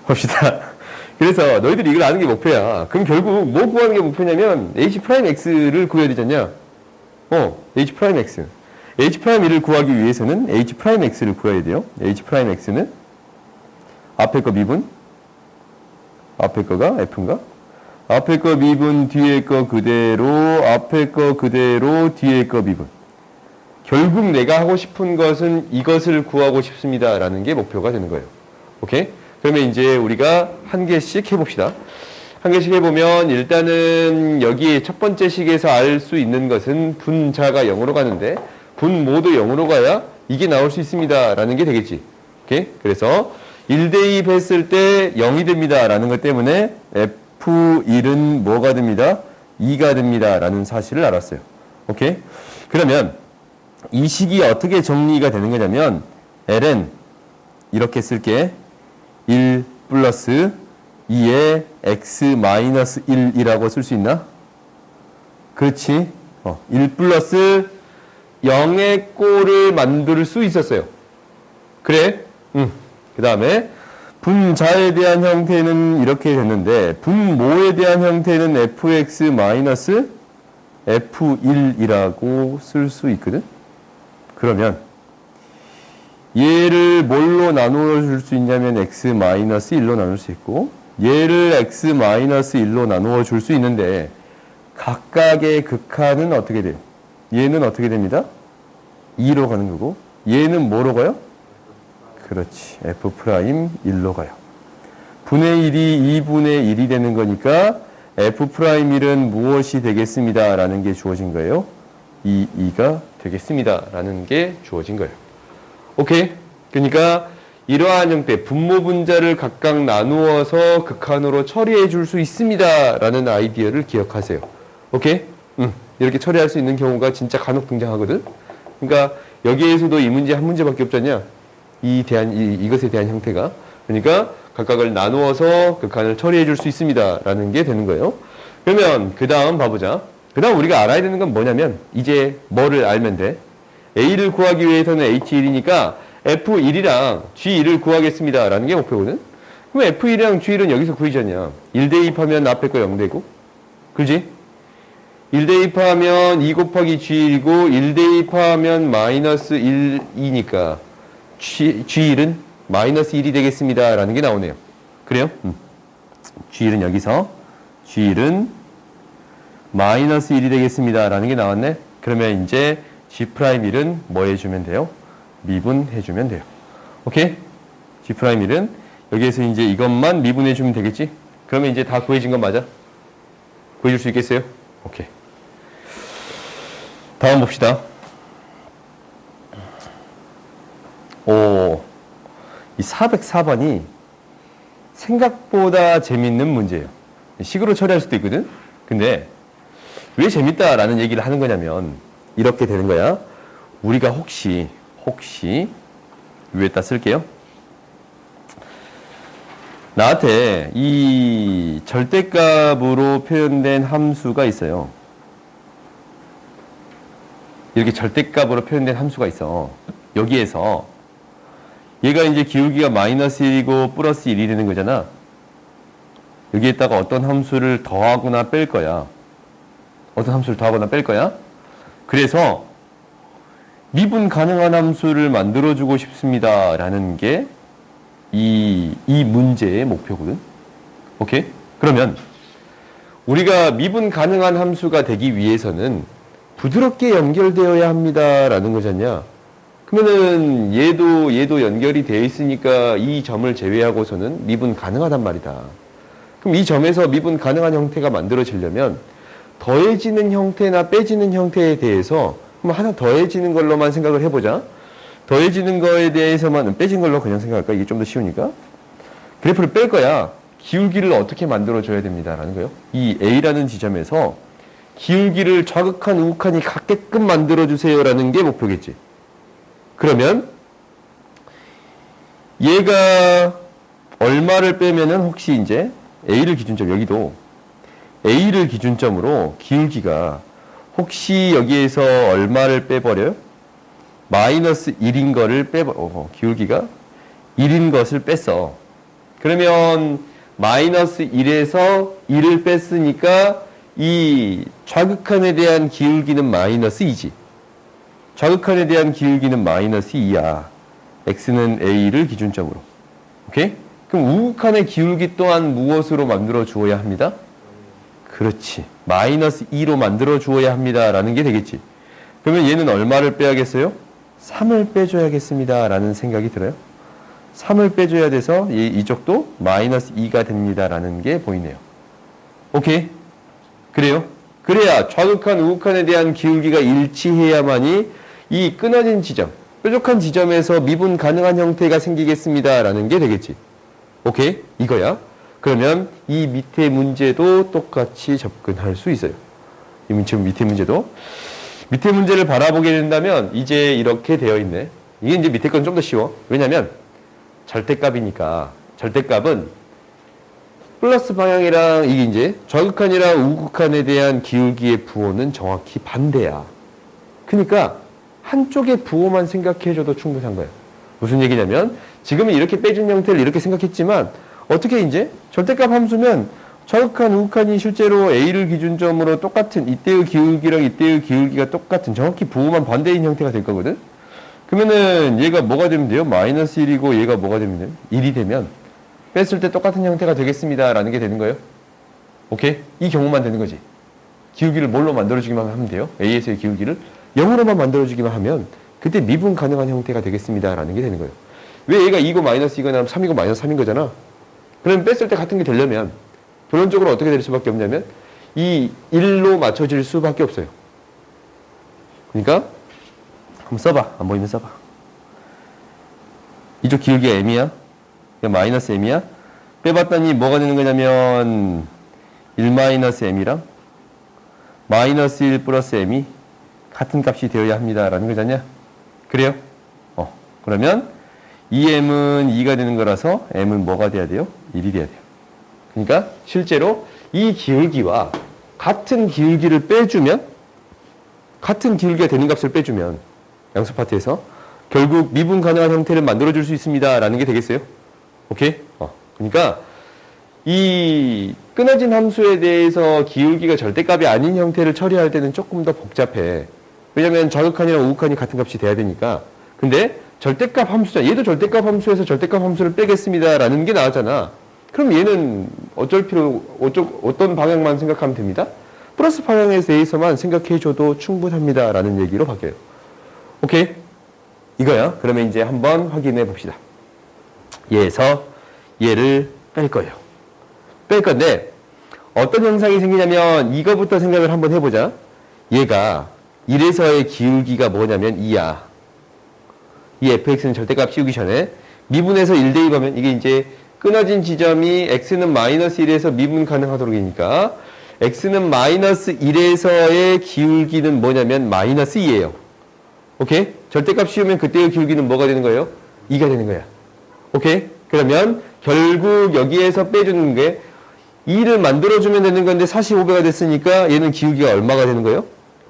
봅시다. 그래서 너희들이 이걸 아는 게 목표야. 그럼 결국 뭐 구하는 게 목표냐면 H'X를 구해야 되잖냐. H'X. H'를 구하기 위해서는 H'X를 구해야 돼요. H'X는 앞에 거 미분, 앞에 거가 F인가? 앞에 거 미분, 뒤에 거 그대로, 앞에 거 그대로, 뒤에 거 미분. 결국 내가 하고 싶은 것은 이것을 구하고 싶습니다. 라는 게 목표가 되는 거예요. 오케이? 그러면 이제 우리가 한 개씩 해봅시다. 한 개씩 해보면 일단은 여기 첫 번째 식에서 알 수 있는 것은 분자가 0으로 가는데 분모도 0으로 가야 이게 나올 수 있습니다. 라는 게 되겠지. 오케이? 그래서 1대2 했을 때 0이 됩니다. 라는 것 때문에 F1은 뭐가 됩니다? 2가 됩니다. 라는 사실을 알았어요. 오케이? 그러면 이 식이 어떻게 정리가 되는 거냐면 L은 이렇게 쓸게. 1 플러스 2의 x 마이너스 1이라고 쓸 수 있나? 그렇지. 1 플러스 0의 꼴을 만들 수 있었어요. 그래? 그 다음에 분자에 대한 형태는 이렇게 됐는데 분모에 대한 형태는 fx 마이너스 f1이라고 쓸 수 있거든? 그러면 얘를 뭘로 나누어 줄 수 있냐면 x-1로 나눌 수 있고 얘를 x-1로 나누어 줄 수 있는데 각각의 극한은 어떻게 돼요? 얘는 어떻게 됩니다? 2로 가는 거고 얘는 뭐로 가요? 그렇지. f'1로 가요. 분의 1이 2분의 1이 되는 거니까 f'1은 무엇이 되겠습니다. 라는 게 주어진 거예요. 2가 되겠습니다. 라는 게 주어진 거예요. 오케이? 그러니까 이러한 형태 분모 분자를 각각 나누어서 극한으로 처리해 줄 수 있습니다. 라는 아이디어를 기억하세요. 오케이? 이렇게 처리할 수 있는 경우가 진짜 간혹 등장하거든. 그러니까 여기에서도 이 문제 한 문제밖에 없잖냐. 이것에 대한 형태가. 그러니까 각각을 나누어서 극한을 처리해 줄 수 있습니다. 라는 게 되는 거예요. 그러면 그 다음 봐보자. 그 다음 우리가 알아야 되는 건 뭐냐면 이제 뭐를 알면 돼. A를 구하기 위해서는 H1이니까 F1이랑 G1을 구하겠습니다. 라는 게 목표거든. 그럼 F1이랑 G1은 여기서 구이잖냐. 1대입하면 앞에 거 0되고. 그지? 1대입하면 2 곱하기 G1이고 1대입하면 마이너스 1이니까 G1은 마이너스 1이 되겠습니다. 라는 게 나오네요. 그래요? G1은 여기서 G1은 마이너스 1이 되겠습니다. 라는 게 나왔네. 그러면 이제 G'1은 뭐 해주면 돼요? 미분해주면 돼요. 오케이? G'1은 여기에서 이제 이것만 미분해주면 되겠지? 그러면 이제 다 구해진 건 맞아? 구해줄 수 있겠어요? 오케이. 다음 봅시다. 이 404번이 생각보다 재밌는 문제예요. 식으로 처리할 수도 있거든? 근데 왜 재밌다라는 얘기를 하는 거냐면 이렇게 되는 거야. 우리가 혹시 위에다 쓸게요. 나한테 이 절대값으로 표현된 함수가 있어요. 이렇게 절대값으로 표현된 함수가 있어. 여기에서 얘가 이제 기울기가 마이너스 1이고 플러스 1이 되는 거잖아. 여기에다가 어떤 함수를 더하거나 뺄 거야. 어떤 함수를 더하거나 뺄 거야. 그래서 미분 가능한 함수를 만들어주고 싶습니다. 라는 게 이 문제의 목표거든. 오케이? 그러면 우리가 미분 가능한 함수가 되기 위해서는 부드럽게 연결되어야 합니다. 라는 거잖냐. 그러면은 얘도 연결이 되어 있으니까 이 점을 제외하고서는 미분 가능하단 말이다. 그럼 이 점에서 미분 가능한 형태가 만들어지려면 더해지는 형태나 빼지는 형태에 대해서 한번 하나 더해지는 걸로만 생각을 해보자. 더해지는 거에 대해서만 빼진 걸로 그냥 생각할까? 이게 좀 더 쉬우니까. 그래프를 뺄 거야. 기울기를 어떻게 만들어줘야 됩니다. 라는 거예요. 이 A라는 지점에서 기울기를 좌극한, 우극한이 같게끔 만들어주세요. 라는 게 목표겠지. 그러면 얘가 얼마를 빼면은 혹시 이제 A를 기준점, 여기도 A를 기준점으로 기울기가 혹시 여기에서 얼마를 빼버려요? 마이너스 1인 거를 기울기가 1인 것을 뺐어. 그러면 마이너스 1에서 1을 뺐으니까 이 좌극한에 대한 기울기는 마이너스 2지. 좌극한에 대한 기울기는 마이너스 2야. x는 a를 기준점으로. 오케이? 그럼 우극한의 기울기 또한 무엇으로 만들어 주어야 합니다? 그렇지. 마이너스 2로 만들어 주어야 합니다. 라는 게 되겠지. 그러면 얘는 얼마를 빼야겠어요? 3을 빼줘야겠습니다. 라는 생각이 들어요. 3을 빼줘야 돼서 이쪽도 마이너스 2가 됩니다. 라는 게 보이네요. 오케이? 그래요? 그래야 좌극한, 우극한에 대한 기울기가 일치해야만이 이 끊어진 지점, 뾰족한 지점에서 미분 가능한 형태가 생기겠습니다. 라는 게 되겠지. 오케이? 이거야. 그러면 이 밑에 문제도 똑같이 접근할 수 있어요. 이 밑에 문제도. 밑에 문제를 바라보게 된다면 이제 이렇게 되어 있네. 이게 이제 밑에 건 좀 더 쉬워. 왜냐면 절대값이니까. 절대값은 플러스 방향이랑 이게 이제 좌극한이랑 우극한에 대한 기울기의 부호는 정확히 반대야. 그러니까 한쪽의 부호만 생각해줘도 충분한 거야. 무슨 얘기냐면 지금은 이렇게 빼준 형태를 이렇게 생각했지만 어떻게 이제 절대값 함수면 좌극한, 우극한이 실제로 A를 기준점으로 똑같은 이때의 기울기랑 이때의 기울기가 똑같은 정확히 부호만 반대인 형태가 될 거거든. 그러면은 얘가 뭐가 되면 돼요? 마이너스 1이고 얘가 뭐가 되면 돼요? 1이 되면 뺐을 때 똑같은 형태가 되겠습니다. 라는 게 되는 거예요. 오케이? 이 경우만 되는 거지. 기울기를 뭘로 만들어주기만 하면 돼요? A에서의 기울기를 0으로만 만들어주기만 하면 그때 미분 가능한 형태가 되겠습니다. 라는 게 되는 거예요. 왜 얘가 2고 마이너스 2거나 3이고 마이너스 3인 거잖아. 그러면 뺐을 때 같은 게 되려면 결론적으로 어떻게 될 수밖에 없냐면 이 1로 맞춰질 수밖에 없어요. 그러니까 한번 써봐. 안 보이면 써봐. 이쪽 기울기가 m이야. 마이너스 m이야. 빼봤더니 뭐가 되는 거냐면 1 마이너스 m이랑 마이너스 1 플러스 m이 같은 값이 되어야 합니다. 라는 거잖냐. 그래요? 그러면 2m은 2가 되는 거라서 m은 뭐가 돼야 돼요? 1이 돼야 돼요. 그러니까 실제로 이 기울기와 같은 기울기를 빼주면 같은 기울기가 되는 값을 빼주면 양수 파트에서 결국 미분 가능한 형태를 만들어줄 수 있습니다. 라는 게 되겠어요? 오케이? 그러니까 이 끊어진 함수에 대해서 기울기가 절대값이 아닌 형태를 처리할 때는 조금 더 복잡해. 왜냐면 좌극한이랑 우극한이 같은 값이 돼야 되니까. 근데 절대값 함수잖아. 얘도 절대값 함수에서 절대값 함수를 빼겠습니다. 라는 게 나왔잖아. 그럼 얘는 어떤 방향만 생각하면 됩니다. 플러스 방향에 대해서만 생각해줘도 충분합니다. 라는 얘기로 바뀌어요. 오케이? 이거야. 그러면 이제 한번 확인해 봅시다. 얘에서 얘를 뺄 거예요. 뺄 건데 어떤 현상이 생기냐면 이거부터 생각을 한번 해보자. 얘가 1에서의 기울기가 뭐냐면 2야. 이 fx는 절대값 씌우기 전에 미분에서 1 대입하면 이게 이제 끊어진 지점이 x는 마이너스 1에서 미분 가능하도록이니까 x는 마이너스 1에서의 기울기는 뭐냐면 마이너스 2예요. 오케이? 절대값 씌우면 그때의 기울기는 뭐가 되는 거예요? 2가 되는 거야. 오케이? 그러면 결국 여기에서 빼주는 게 2를 만들어주면 되는 건데 45배가 됐으니까 얘는 기울기가 얼마가 되는 거예요?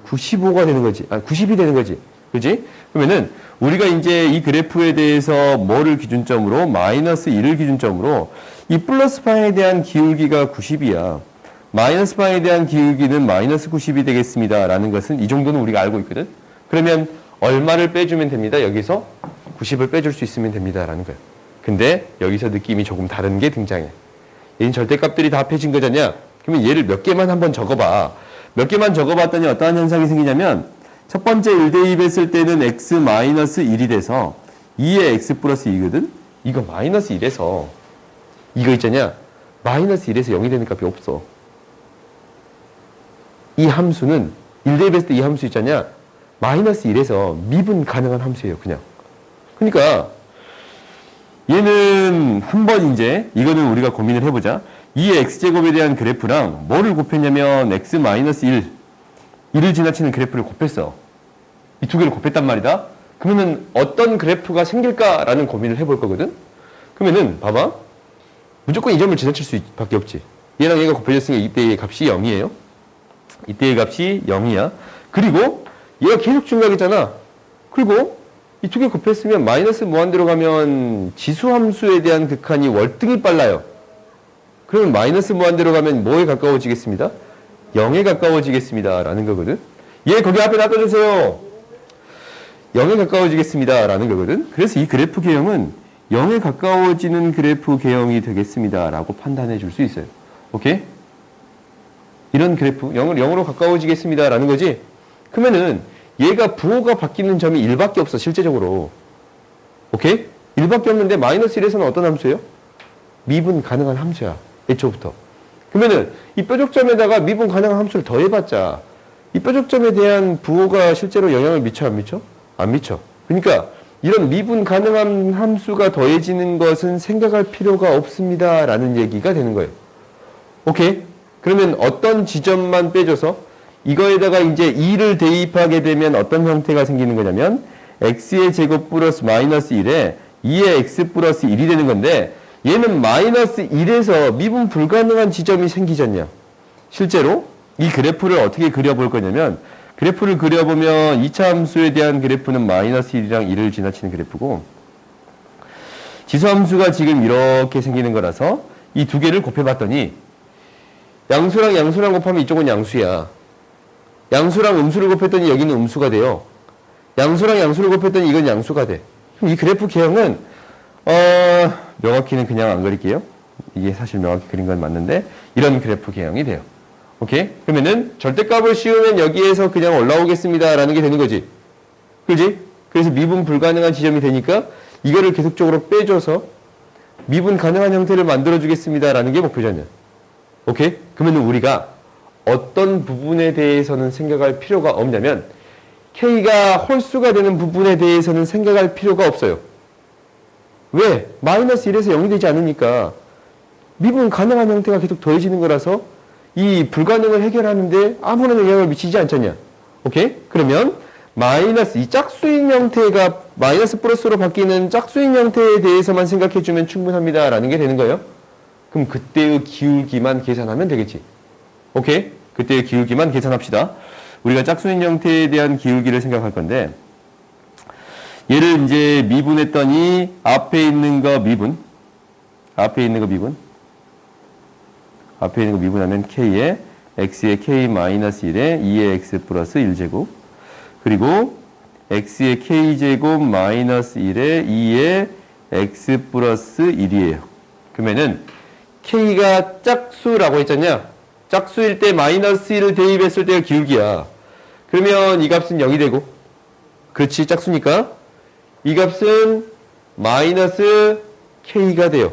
95가 되는 거지. 90이 되는 거지. 그지? 그러면은 우리가 이제 이 그래프에 대해서 뭐를 기준점으로? 마이너스 1을 기준점으로 이 플러스 파에 대한 기울기가 90이야. 마이너스 파에 대한 기울기는 마이너스 90이 되겠습니다. 라는 것은 이 정도는 우리가 알고 있거든. 그러면 얼마를 빼주면 됩니다. 여기서 90을 빼줄 수 있으면 됩니다. 라는 거예요. 근데 여기서 느낌이 조금 다른 게 등장해. 얘는 절대값들이 다 합해진 거잖냐? 그러면 얘를 몇 개만 한번 적어봐. 몇 개만 적어봤더니 어떠한 현상이 생기냐면 첫 번째 1대입했을 때는 x 마이너스 1이 돼서 2의 x 플러스 2거든? 이거 마이너스 1에서 이거 있잖냐? 마이너스 1에서 0이 되는 값이 없어. 이 함수는 1대입했을 때 이 함수 있잖냐? 마이너스 1에서 미분 가능한 함수예요. 그냥. 그러니까 얘는 한번 이제 이거는 우리가 고민을 해보자. 2의 x제곱에 대한 그래프랑 뭐를 곱했냐면 x 마이너스 1 1을 지나치는 그래프를 곱했어. 이 두 개를 곱했단 말이다. 그러면은 어떤 그래프가 생길까라는 고민을 해볼 거거든. 그러면은 봐봐. 무조건 이 점을 지나칠 수밖에 없지. 얘랑 얘가 곱해졌으니까 이때의 값이 0이에요. 이때의 값이 0이야. 그리고 얘가 계속 증가하겠잖아. 그리고 이 두 개 곱했으면 마이너스 무한대로 가면 지수함수에 대한 극한이 월등히 빨라요. 그러면 마이너스 무한대로 가면 뭐에 가까워지겠습니다? 0에 가까워지겠습니다. 라는 거거든. 얘 거기 앞에 놔둬주세요. 0에 가까워지겠습니다. 라는 거거든. 그래서 이 그래프 개형은 0에 가까워지는 그래프 개형이 되겠습니다. 라고 판단해 줄 수 있어요. 오케이? 이런 그래프, 0으로 가까워지겠습니다. 라는 거지. 그러면은 얘가 부호가 바뀌는 점이 1밖에 없어, 실제적으로. 오케이? 1밖에 없는데 마이너스 1에서는 어떤 함수예요? 미분 가능한 함수야. 애초부터. 그러면은 이 뾰족점에다가 미분 가능한 함수를 더해봤자 이 뾰족점에 대한 부호가 실제로 영향을 미쳐, 안 미쳐? 안 미쳐. 그러니까 이런 미분 가능한 함수가 더해지는 것은 생각할 필요가 없습니다. 라는 얘기가 되는 거예요. 오케이? 그러면 어떤 지점만 빼줘서 이거에다가 이제 2를 대입하게 되면 어떤 형태가 생기는 거냐면 x의 제곱 플러스 마이너스 1에 2의 x 플러스 1이 되는 건데 얘는 마이너스 1에서 미분 불가능한 지점이 생기잖냐. 실제로 이 그래프를 어떻게 그려볼 거냐면 그래프를 그려보면 2차 함수에 대한 그래프는 마이너스 1이랑 1을 지나치는 그래프고 지수함수가 지금 이렇게 생기는 거라서 이 두 개를 곱해봤더니 양수랑 양수랑 곱하면 이쪽은 양수야. 양수랑 음수를 곱했더니 여기는 음수가 돼요. 양수랑 양수를 곱했더니 이건 양수가 돼. 그럼 이 그래프 개형은 명확히는 그냥 안 그릴게요. 이게 사실 명확히 그린 건 맞는데 이런 그래프 개형이 돼요. 오케이? 그러면은 절대값을 씌우면 여기에서 그냥 올라오겠습니다 라는 게 되는 거지. 그지? 그래서 미분 불가능한 지점이 되니까 이거를 계속적으로 빼줘서 미분 가능한 형태를 만들어 주겠습니다 라는 게 목표잖아요. 오케이? 그러면은 우리가 어떤 부분에 대해서는 생각할 필요가 없냐면 K가 홀수가 되는 부분에 대해서는 생각할 필요가 없어요. 왜? 마이너스 1에서 0이 되지 않으니까 미분 가능한 형태가 계속 더해지는 거라서 이 불가능을 해결하는데 아무런 영향을 미치지 않잖냐. 오케이? 그러면 마이너스 이 짝수인 형태가 마이너스 플러스로 바뀌는 짝수인 형태에 대해서만 생각해주면 충분합니다 라는 게 되는 거예요. 그럼 그때의 기울기만 계산하면 되겠지. 오케이? 그때의 기울기만 계산합시다. 우리가 짝수인 형태에 대한 기울기를 생각할 건데 얘를 이제 미분했더니 앞에 있는 거 미분하면 k에 x의 k-1에 2의 x 플러스 1제곱 그리고 x의 k제곱 마이너스 1에 2의 x 플러스 1이에요. 그러면은 k가 짝수라고 했잖냐? 짝수일 때 마이너스 1을 대입했을 때가 기울기야. 그러면 이 값은 0이 되고 그렇지 짝수니까 이 값은 마이너스 k가 돼요.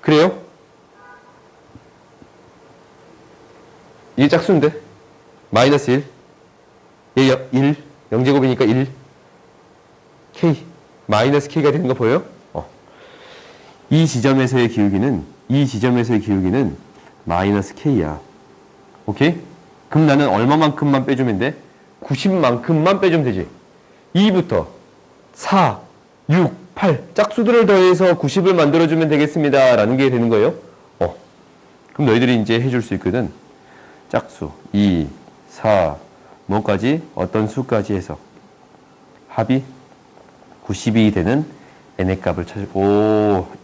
그래요? 이게 짝수인데 마이너스 1 얘 1 0제곱이니까 1 k 마이너스 k가 되는 거 보여요? 이 지점에서의 기울기는 마이너스 k야. 오케이? 그럼 나는 얼마만큼만 빼주면 돼? 90만큼만 빼주면 되지. 2부터 4, 6, 8 짝수들을 더해서 90을 만들어주면 되겠습니다 라는 게 되는 거예요. 그럼 너희들이 이제 해줄 수 있거든. 짝수 2, 4 뭐까지? 어떤 수까지 해서 합이 90이 되는 n의 값을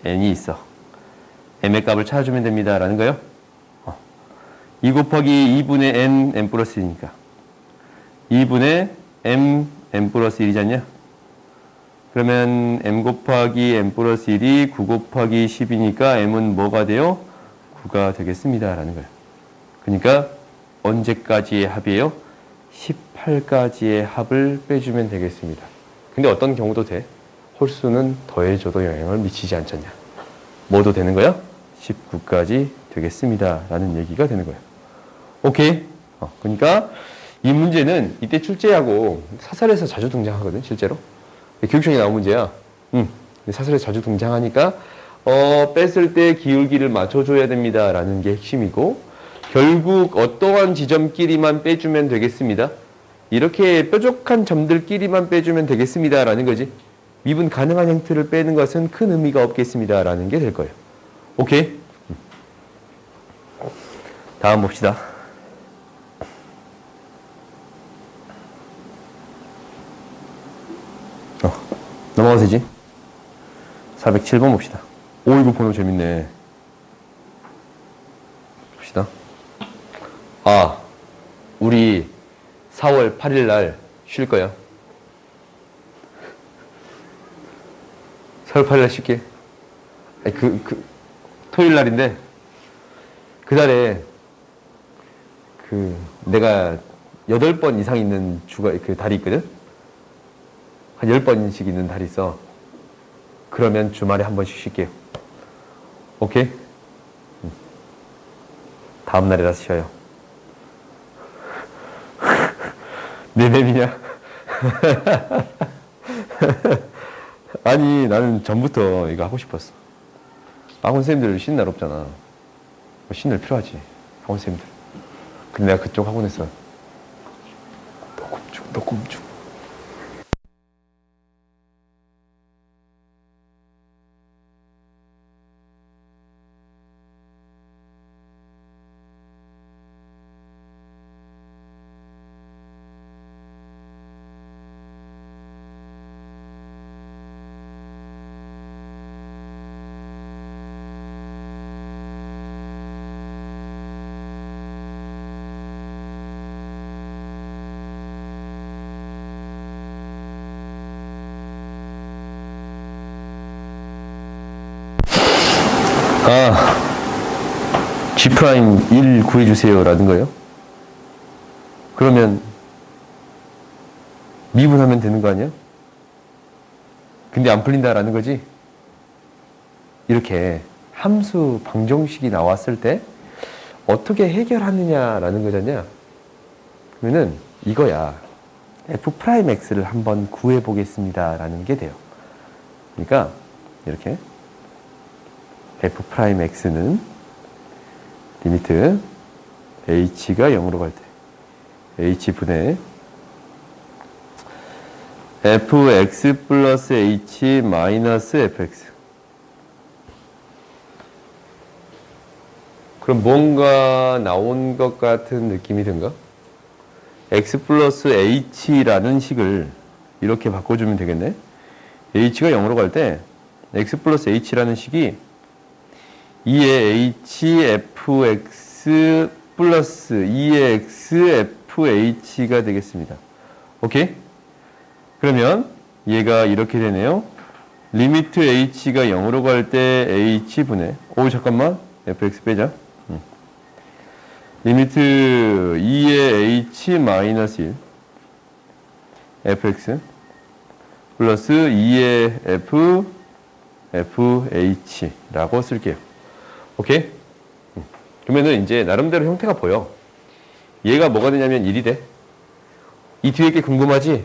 n이 있어. m의 값을 찾아주면 됩니다 라는 거예요. 2 곱하기 2분의 n 플러스 1이니까 2분의 m 플러스 1이잖냐? 그러면 m 곱하기 m 플러스 1이 9 곱하기 10이니까 m은 뭐가 돼요? 9가 되겠습니다 라는 거예요. 그러니까 언제까지의 합이에요? 18까지의 합을 빼주면 되겠습니다. 근데 어떤 경우도 돼. 홀수는 더해줘도 영향을 미치지 않잖냐. 뭐도 되는 거야? 19까지 되겠습니다 라는 얘기가 되는 거예요. 오케이? 그러니까 이 문제는 이때 출제하고 사설에서 자주 등장하거든, 실제로. 교육청에 나온 문제야. 사설에서 자주 등장하니까 뺐을 때 기울기를 맞춰줘야 됩니다 라는 게 핵심이고 결국 어떠한 지점끼리만 빼주면 되겠습니다. 이렇게 뾰족한 점들끼리만 빼주면 되겠습니다 라는 거지. 미분 가능한 형태를 빼는 것은 큰 의미가 없겠습니다 라는 게 될 거예요. 오케이? 다음 봅시다. 뭐가 되지? 407번 봅시다. 오, 이거 번호 재밌네. 봅시다. 아, 우리 4월 8일 날 쉴 거야. 4월 8일 날 쉴게. 아니, 토요일 날인데, 그날에, 내가 8번 이상 있는 달이 있거든? 한 10번씩 있는 달이 있어. 그러면 주말에 한 번씩 쉴게요. 오케이? 다음 날이라서 쉬어요. 내 맴이냐? 아니, 나는 전부터 이거 하고 싶었어. 학원 선생님들 쉬는 날 없잖아. 쉬는 날 필요하지. 학원 선생님들. 근데 내가 그쪽 학원에서 녹음 중. G'1 구해주세요 라는 거예요. 그러면 미분하면 되는 거 아니야? 근데 안 풀린다라는 거지? 이렇게 함수 방정식이 나왔을 때 어떻게 해결하느냐라는 거잖냐? 그러면은 이거야. f'x를 한번 구해 보겠습니다 라는 게 돼요. 그러니까 이렇게 f'x는 리미트 h가 0으로 갈 때 h분의 fx 플러스 h 마이너스 fx. 그럼 뭔가 나온 것 같은 느낌이 든가? x 플러스 h라는 식을 이렇게 바꿔주면 되겠네. h가 0으로 갈 때 x 플러스 h라는 식이 2의 h fx 플러스 2의 x fh가 되겠습니다. 오케이? 그러면 얘가 이렇게 되네요. 리미트 h가 0으로 갈 때 h분의 잠깐만 fx 빼자. 리미트 2의 h 마이너스 1 fx 플러스 2의 f fh라고 쓸게요. 오케이? 그러면은 이제 나름대로 형태가 보여. 얘가 뭐가 되냐면 1이 돼. 이 뒤에 게 궁금하지?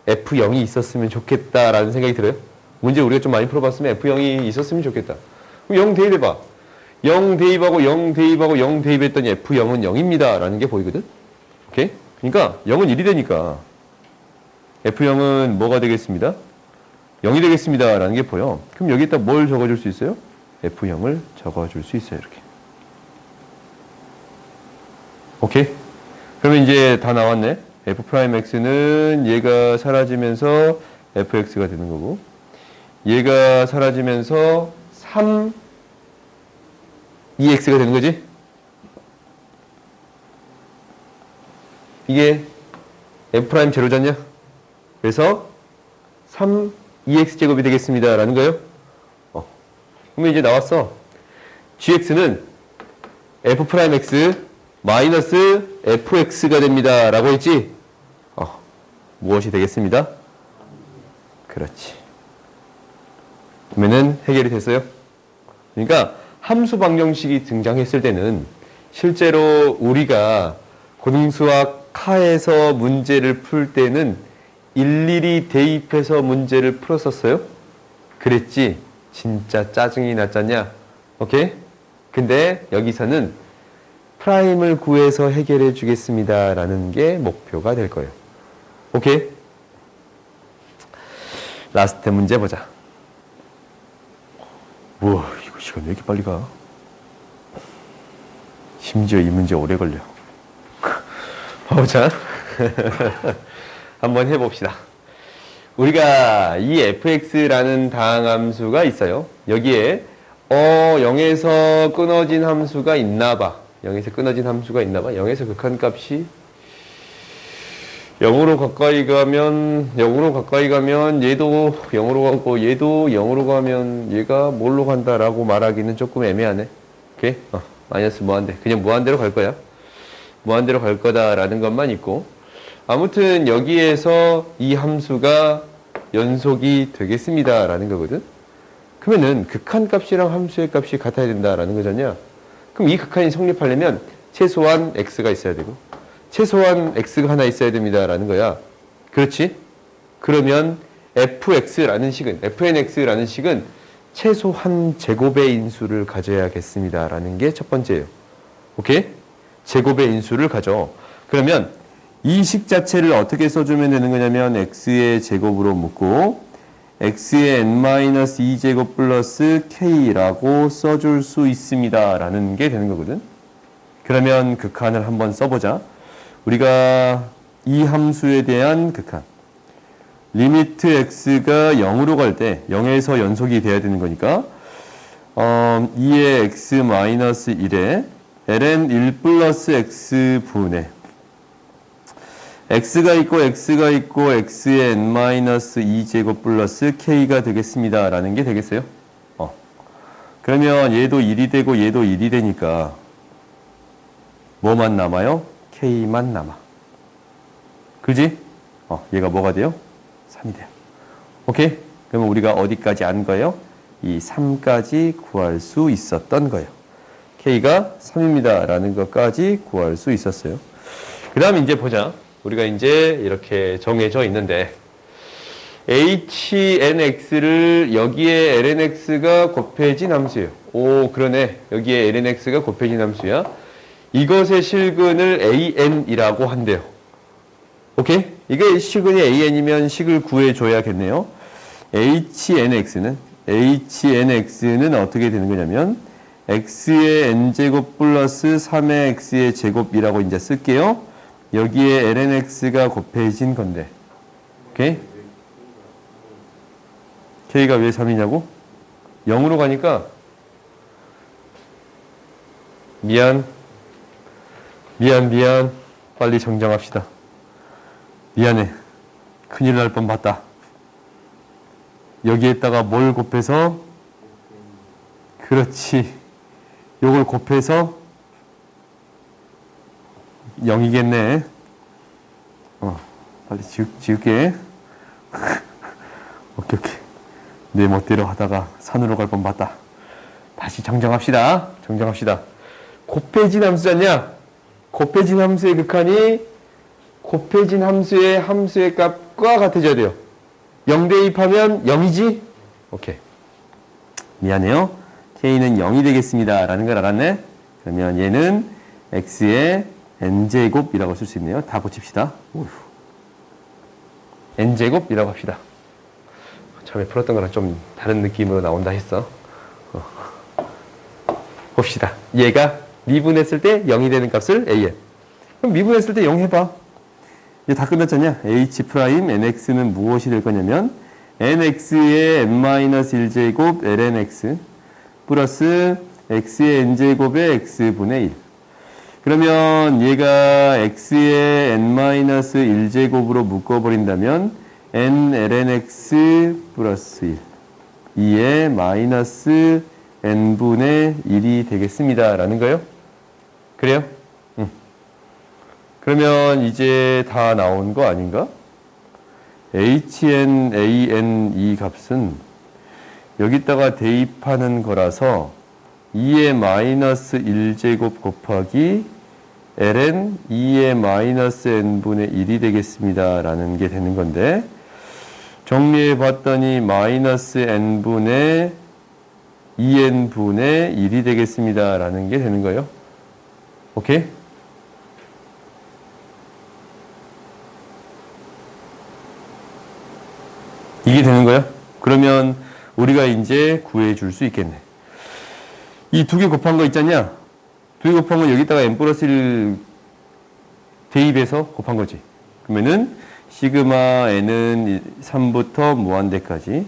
F0이 있었으면 좋겠다라는 생각이 들어요? 문제 우리가 좀 많이 풀어봤으면 F0이 있었으면 좋겠다. 그럼 0 대입해봐. 0 대입하고 0 대입하고 0 대입했더니 F0은 0입니다. 라는 게 보이거든? 오케이? 그러니까 0은 1이 되니까 F0은 뭐가 되겠습니다? 0이 되겠습니다. 라는 게 보여. 그럼 여기에다 뭘 적어줄 수 있어요? F0을 적어줄 수 있어요. 이렇게. 오케이? 그러면 이제 다 나왔네. F'X는 얘가 사라지면서 fx가 되는 거고, 얘가 사라지면서 3EX가 되는 거지? 이게 F' 제로잖냐? 그래서 3EX제곱이 되겠습니다. 라는 거예요. 그러면 이제 나왔어. GX는 F'X 마이너스 fx가 됩니다. 라고 했지? 무엇이 되겠습니다? 그렇지. 그러면은 해결이 됐어요. 그러니까 함수 방정식이 등장했을 때는 실제로 우리가 고등수학 카에서 문제를 풀 때는 일일이 대입해서 문제를 풀었었어요? 그랬지? 진짜 짜증이 났잖냐? 오케이? 근데 여기서는 프라임을 구해서 해결해 주겠습니다. 라는 게 목표가 될 거예요. 오케이? 라스트 문제 보자. 우와, 이거 시간 왜 이렇게 빨리 가? 심지어 이 문제 오래 걸려. 보자. 한번 해봅시다. 우리가 이 fx라는 다항함수가 있어요. 여기에 0에서 끊어진 함수가 있나봐. 0에서 끊어진 함수가 있나봐. 0에서 극한값이 0으로 가까이 가면 얘도 0으로 가고 얘도 0으로 가면 얘가 뭘로 간다라고 말하기는 조금 애매하네. 오케이? 마이너스 무한대. 그냥 무한대로 갈 거야. 무한대로 갈 거다라는 것만 있고, 아무튼 여기에서 이 함수가 연속이 되겠습니다 라는 거거든. 그러면은 극한값이랑 함수의 값이 같아야 된다라는 거잖냐. 그럼 이 극한이 성립하려면 최소한 x가 있어야 되고 최소한 x가 하나 있어야 됩니다 라는 거야. 그렇지? 그러면 fnx라는 식은 최소한 제곱의 인수를 가져야겠습니다 라는 게 첫 번째예요. 오케이? 제곱의 인수를 가져. 그러면 이 식 자체를 어떻게 써주면 되는 거냐면 x의 제곱으로 묶고 x의 n-2제곱 플러스 k라고 써줄 수 있습니다 라는 게 되는 거거든. 그러면 극한을 한번 써보자. 우리가 이 함수에 대한 극한, 리미트 x가 0으로 갈 때 0에서 연속이 돼야 되는 거니까 2의 x-1에 ln 1 플러스 x분의 x가 있고 x의 n-2제곱 플러스 k가 되겠습니다 라는 게 되겠어요. 그러면 얘도 1이 되고 얘도 1이 되니까 뭐만 남아요? k만 남아. 그지? 얘가 뭐가 돼요? 3이 돼요. 오케이? 그러면 우리가 어디까지 안 거예요? 이 3까지 구할 수 있었던 거예요. k가 3입니다 라는 것까지 구할 수 있었어요. 그 다음 이제 보자. 우리가 이제 이렇게 정해져 있는데 hnx를 여기에 lnx가 곱해진 함수예요. 오, 그러네. 여기에 lnx가 곱해진 함수야. 이것의 실근을 an이라고 한대요. 오케이? 이게 실근이 an이면 식을 구해줘야겠네요. hnx는 어떻게 되는 거냐면 x의 n제곱 플러스 3의 x의 제곱이라고 이제 쓸게요. 여기에 lnx가 곱해진 건데, 오케이? k가 왜 3이냐고? 0으로 가니까 미안. 빨리 정정합시다. 미안해. 큰일 날 뻔 봤다. 여기에다가 뭘 곱해서? 그렇지. 요걸 곱해서 0이겠네. 빨리 지울게. 오케이. 내 멋대로 하다가 산으로 갈 뻔 봤다. 다시 정정합시다. 곱해진 함수잖냐? 곱해진 함수의 극한이 곱해진 함수의 값과 같아져야 돼요. 0 대입하면 0이지? 오케이. 미안해요. k는 0이 되겠습니다 라는 걸 알았네. 그러면 얘는 x의 n제곱이라고 쓸 수 있네요. 다 고칩시다. n제곱이라고 합시다. 처음에 풀었던 거랑 좀 다른 느낌으로 나온다 했어. 봅시다. 얘가 미분했을 때 0이 되는 값을 an. 그럼 미분했을 때 0 해봐. 이제 다 끝났잖냐? h 프라임 nx는 무엇이 될 거냐면 nx의 n-1제곱 lnx 플러스 x의 n제곱의 x분의 1. 그러면 얘가 x의 n-1제곱으로 묶어버린다면 n lnx 플러스 1 2의 마이너스 n분의 1이 되겠습니다 라는 거예요. 그래요? 그러면 이제 다 나온 거 아닌가? hn, an 이 값은 여기다가 대입하는 거라서 2의 마이너스 1제곱 곱하기 ln 2의 마이너스 n분의 1이 되겠습니다 라는 게 되는 건데, 정리해 봤더니 마이너스 n분의 2n분의 1이 되겠습니다 라는 게 되는 거예요. 오케이? 이게 되는 거야? 그러면 우리가 이제 구해 줄 수 있겠네. 이 두 개 곱한 거 있잖냐? 두 개 곱한 건 여기다가 n 플러스 1 대입해서 곱한 거지. 그러면은 시그마 n은 3부터 무한대까지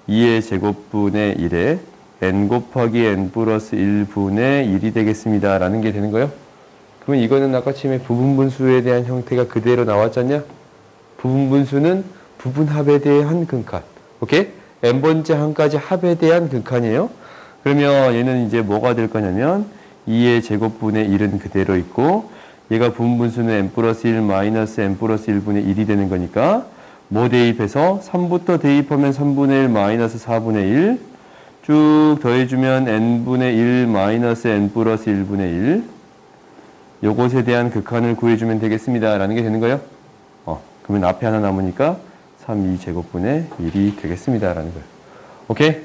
2의 제곱분의 1에 n 곱하기 n 플러스 1분의 1이 되겠습니다. 라는 게 되는 거예요. 그러면 이거는 아까 처음에 부분분수에 대한 형태가 그대로 나왔잖냐? 부분분수는 부분합에 대한 근칸. 오케이? n번째 항까지 합에 대한 근칸이에요. 그러면 얘는 이제 뭐가 될 거냐면 2의 제곱분의 1은 그대로 있고 얘가 부분분수는 n 플러스 1 마이너스 n 플러스 1분의 1이 되는 거니까 뭐 대입해서 3부터 대입하면 3분의 1 마이너스 4분의 1 쭉 더해주면 n분의 1 마이너스 n 플러스 1분의 1 요것에 대한 극한을 구해주면 되겠습니다. 라는 게 되는 거예요. 그러면 앞에 하나 남으니까 3, 2제곱분의 1이 되겠습니다. 라는 거예요. 오케이?